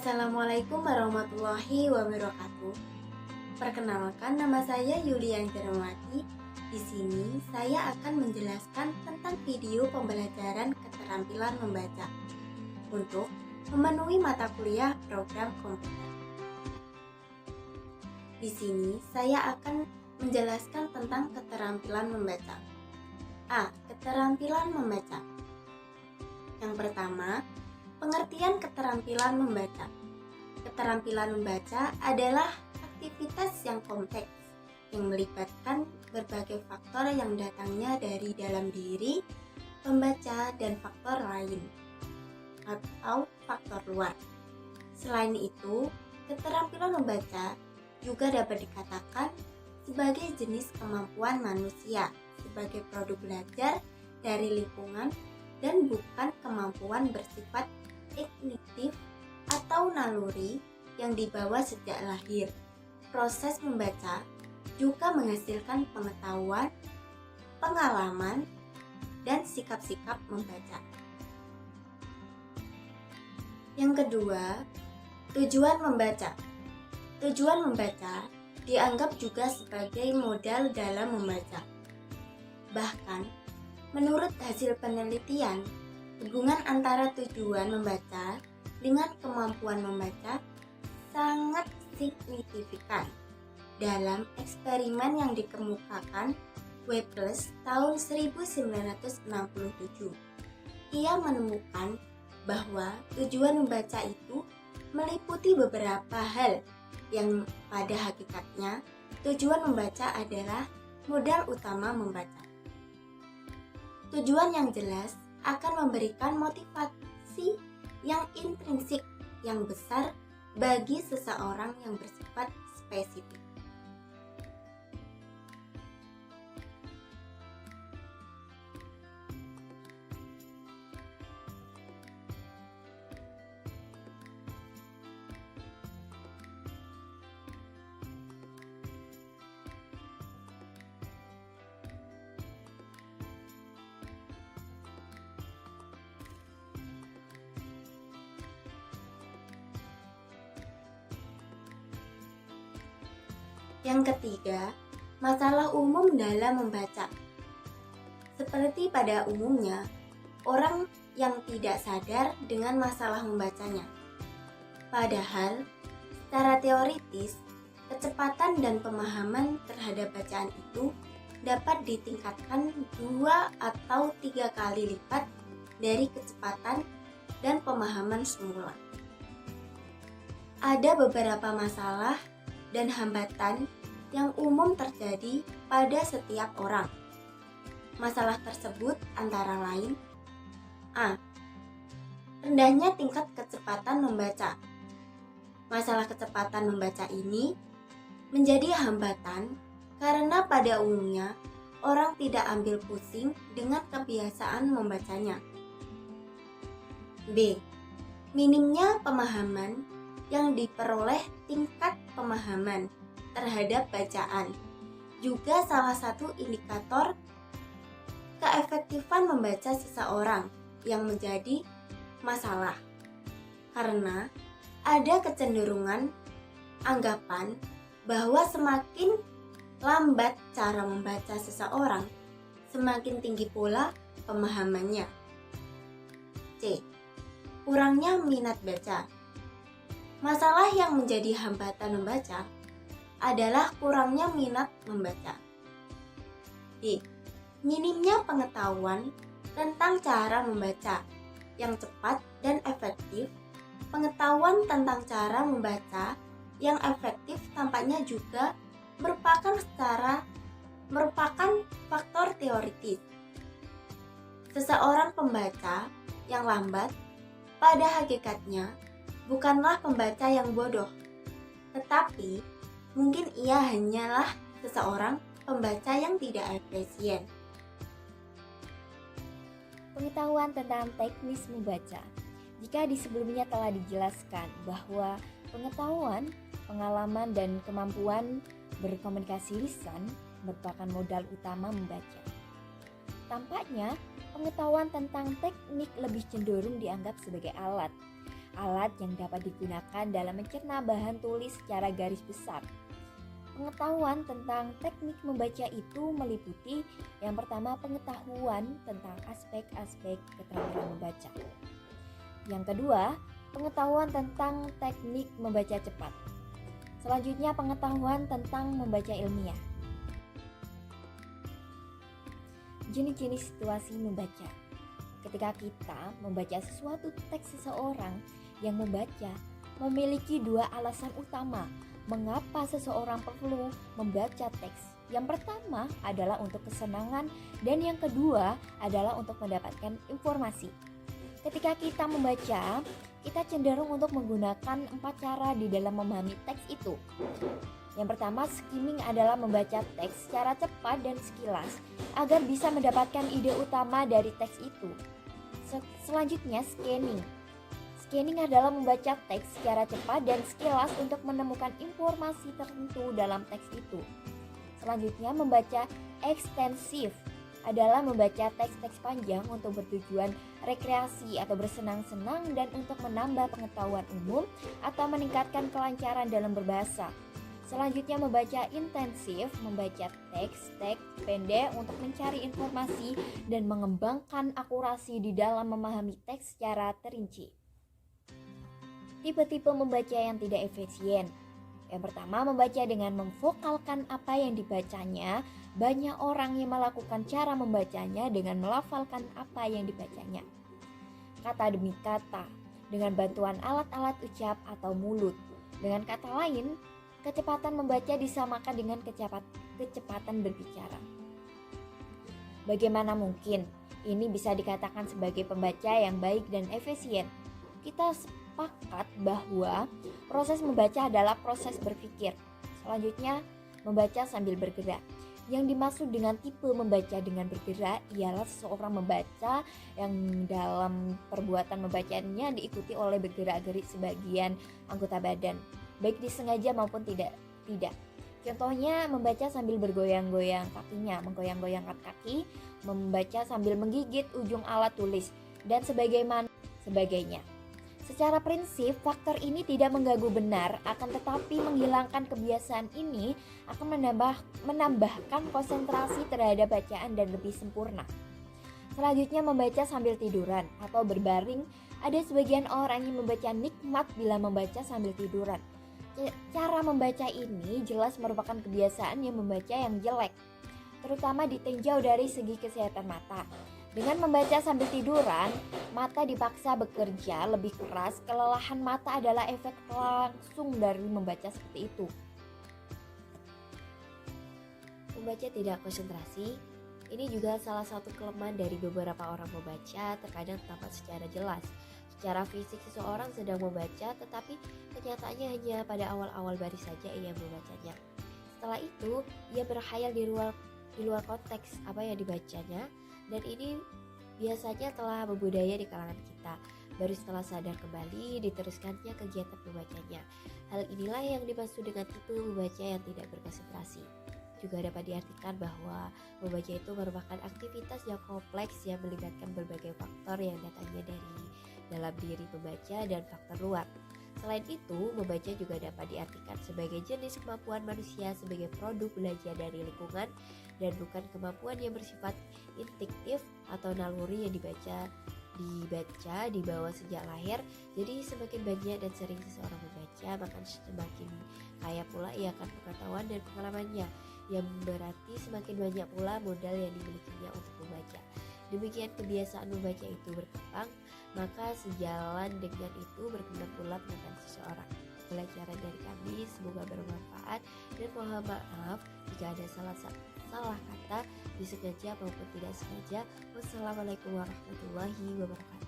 Assalamualaikum warahmatullahi wabarakatuh. Perkenalkan, nama saya Yulian Jeremati. Di sini saya akan menjelaskan tentang video pembelajaran keterampilan membaca untuk memenuhi mata kuliah program komputer. Di sini saya akan menjelaskan tentang keterampilan membaca. A. Keterampilan membaca. Yang pertama, pengertian keterampilan membaca. Keterampilan membaca adalah aktivitas yang kompleks yang melibatkan berbagai faktor yang datangnya dari dalam diri pembaca dan faktor lain atau faktor luar. Selain itu, keterampilan membaca juga dapat dikatakan sebagai jenis kemampuan manusia sebagai produk belajar dari lingkungan dan bukan kemampuan bersifat kognitif atau naluri yang dibawa sejak lahir. Proses membaca juga menghasilkan pengetahuan, pengalaman, dan sikap-sikap membaca. Yang kedua, tujuan membaca. Tujuan membaca dianggap juga sebagai modal dalam membaca. Bahkan, menurut hasil penelitian, hubungan antara tujuan membaca dengan kemampuan membaca sangat signifikan. Dalam eksperimen yang dikemukakan Webbles tahun 1967, ia menemukan bahwa tujuan membaca itu meliputi beberapa hal yang pada hakikatnya tujuan membaca adalah modal utama membaca. Tujuan yang jelas akan memberikan motivasi yang intrinsik yang besar bagi seseorang yang bersifat spesifik. Yang ketiga, masalah umum dalam membaca. Seperti pada umumnya, orang yang tidak sadar dengan masalah membacanya. Padahal, secara teoritis, kecepatan dan pemahaman terhadap bacaan itu dapat ditingkatkan 2 atau 3 kali lipat dari kecepatan dan pemahaman semula. Ada beberapa masalah dan hambatan yang umum terjadi pada setiap orang. Masalah tersebut antara lain: A. Rendahnya tingkat kecepatan membaca. Masalah kecepatan membaca ini menjadi hambatan karena pada umumnya orang tidak ambil pusing dengan kebiasaan membacanya. B. Minimnya pemahaman yang diperoleh. Tingkat pemahaman terhadap bacaan juga salah satu indikator keefektifan membaca seseorang yang menjadi masalah, karena ada kecenderungan anggapan bahwa semakin lambat cara membaca seseorang, semakin tinggi pula pemahamannya. C. Kurangnya minat baca. Masalah yang menjadi hambatan membaca adalah kurangnya minat membaca. D. Minimnya pengetahuan tentang cara membaca yang cepat dan efektif. Pengetahuan tentang cara membaca yang efektif tampaknya juga merupakan faktor teoritis. Seseorang pembaca yang lambat pada hakikatnya bukanlah pembaca yang bodoh, tetapi mungkin ia hanyalah seseorang pembaca yang tidak efisien. Pengetahuan tentang teknis membaca. Jika di sebelumnya telah dijelaskan bahwa pengetahuan, pengalaman, dan kemampuan berkomunikasi lisan merupakan modal utama membaca. Tampaknya, pengetahuan tentang teknik lebih cenderung dianggap sebagai alat alat yang dapat digunakan dalam mencerna bahan tulis secara garis besar. Pengetahuan tentang teknik membaca itu meliputi yang pertama pengetahuan tentang aspek-aspek keterampilan membaca. Yang kedua, pengetahuan tentang teknik membaca cepat. Selanjutnya pengetahuan tentang membaca ilmiah. Jenis-jenis situasi membaca. Ketika kita membaca sesuatu teks seseorang yang membaca memiliki dua alasan utama mengapa seseorang perlu membaca teks. Yang pertama adalah untuk kesenangan dan yang kedua adalah untuk mendapatkan informasi. Ketika kita membaca, kita cenderung untuk menggunakan 4 cara di dalam memahami teks itu. Yang pertama, skimming adalah membaca teks secara cepat dan sekilas agar bisa mendapatkan ide utama dari teks itu. Selanjutnya, scanning. Scanning adalah membaca teks secara cepat dan sekilas untuk menemukan informasi tertentu dalam teks itu. Selanjutnya, membaca ekstensif adalah membaca teks-teks panjang untuk bertujuan rekreasi atau bersenang-senang dan untuk menambah pengetahuan umum atau meningkatkan kelancaran dalam berbahasa. Selanjutnya, membaca intensif, membaca teks pendek untuk mencari informasi dan mengembangkan akurasi di dalam memahami teks secara terinci. Tipe-tipe membaca yang tidak efisien. Yang pertama, membaca dengan memvokalkan apa yang dibacanya. Banyak orang yang melakukan cara membacanya dengan melafalkan apa yang dibacanya. Kata demi kata, dengan bantuan alat-alat ucap atau mulut. Dengan kata lain, kecepatan membaca disamakan dengan kecepatan berbicara. Bagaimana mungkin ini bisa dikatakan sebagai pembaca yang baik dan efisien? Kita sepakat bahwa proses membaca adalah proses berpikir. Selanjutnya, membaca sambil bergerak. Yang dimaksud dengan tipe membaca dengan bergerak ialah seseorang membaca yang dalam perbuatan membacanya diikuti oleh bergerak-gerik sebagian anggota badan, baik disengaja maupun tidak. Contohnya, membaca sambil bergoyang-goyang kakinya, menggoyang-goyangkan kaki, membaca sambil menggigit ujung alat tulis, dan sebagainya. Secara prinsip, faktor ini tidak mengganggu benar, akan tetapi menghilangkan kebiasaan ini akan menambahkan konsentrasi terhadap bacaan dan lebih sempurna. Selanjutnya, membaca sambil tiduran atau berbaring. Ada sebagian orang yang membaca nikmat bila membaca sambil tiduran. Cara membaca ini jelas merupakan kebiasaan yang membaca yang jelek, terutama ditinjau dari segi kesehatan mata. Dengan membaca sambil tiduran, mata dipaksa bekerja lebih keras. Kelelahan mata adalah efek langsung dari membaca seperti itu. Membaca tidak konsentrasi, ini juga salah satu kelemahan dari beberapa orang membaca, terkadang tampak secara jelas. Secara fisik seseorang sedang membaca, tetapi kenyataannya hanya pada awal-awal baris saja ia membacanya. Setelah itu, ia berkhayal di luar konteks apa yang dibacanya, dan ini biasanya telah membudaya di kalangan kita. Baru setelah sadar kembali diteruskannya kegiatan membacanya. Hal inilah yang dimaksud dengan tipe membaca yang tidak berkonsentrasi. Juga dapat diartikan bahwa membaca itu merupakan aktivitas yang kompleks yang melibatkan berbagai faktor yang datangnya dari dalam diri pembaca dan faktor luar. Selain itu, membaca juga dapat diartikan sebagai jenis kemampuan manusia sebagai produk belajar dari lingkungan dan bukan kemampuan yang bersifat instinktif atau naluri yang dibaca di bawah sejak lahir. Jadi semakin banyak dan sering seseorang membaca, maka semakin kaya pula ia akan pengetahuan dan pengalamannya, yang berarti semakin banyak pula modal yang dimilikinya untuk membaca. Demikian kebiasaan membaca itu berkembang, maka sejalan dengan itu berkembang pula pengetahuan seseorang. Pelajaran dari kami semoga bermanfaat, dan mohon maaf jika ada salah kata disengaja maupun tidak sengaja. Wassalamualaikum warahmatullahi wabarakatuh.